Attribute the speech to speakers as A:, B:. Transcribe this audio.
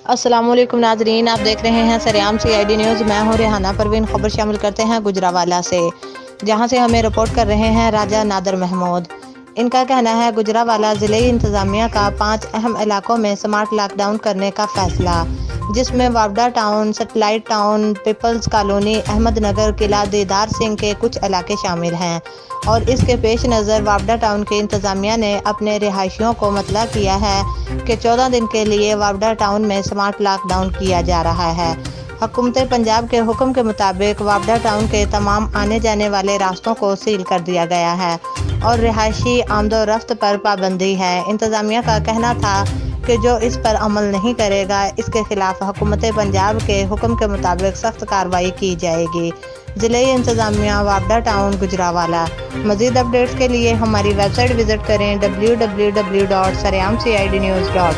A: السلام علیکم ناظرین، آپ دیکھ رہے ہیں سریام CID نیوز۔ میں ہوں ریحانہ پروین۔ خبر شامل کرتے ہیں گجرانوالہ سے، جہاں سے ہمیں رپورٹ کر رہے ہیں راجہ نادر محمود۔ ان کا کہنا ہے گجرانوالہ ضلعی انتظامیہ کا 5 اہم علاقوں میں سمارٹ لاک ڈاؤن کرنے کا فیصلہ، جس میں واوڈا town, satellite town, peoples colony, Ahmad Nagar, Qila Didar Singh کے کچھ علاقے شامل ہیں، اور اس کے پیش نظر واوڈا ٹاؤن کی انتظامیہ نے اپنے رہائشیوں کو مطلع کیا ہے کہ 14 دن کے لیے واوڈا ٹاؤن میں سمارٹ لاک ڈاؤن کیا جا رہا ہے۔ حکومت پنجاب کے حکم کے مطابق واوڈا ٹاؤن کے تمام آنے جانے والے راستوں کو سیل کر دیا گیا ہے اور رہائشی آمد و رفت پر پابندی ہے۔ انتظامیہ کا کہنا تھا کہ جو اس پر عمل نہیں کرے گا، اس کے خلاف حکومت پنجاب کے حکم کے مطابق سخت کارروائی کی جائے گی۔ ضلعی انتظامیہ، واوڈا ٹاؤن، گجرانوالہ۔ مزید اپڈیٹس کے لیے ہماری ویب سائٹ وزٹ کریں www.saryamcidnews.com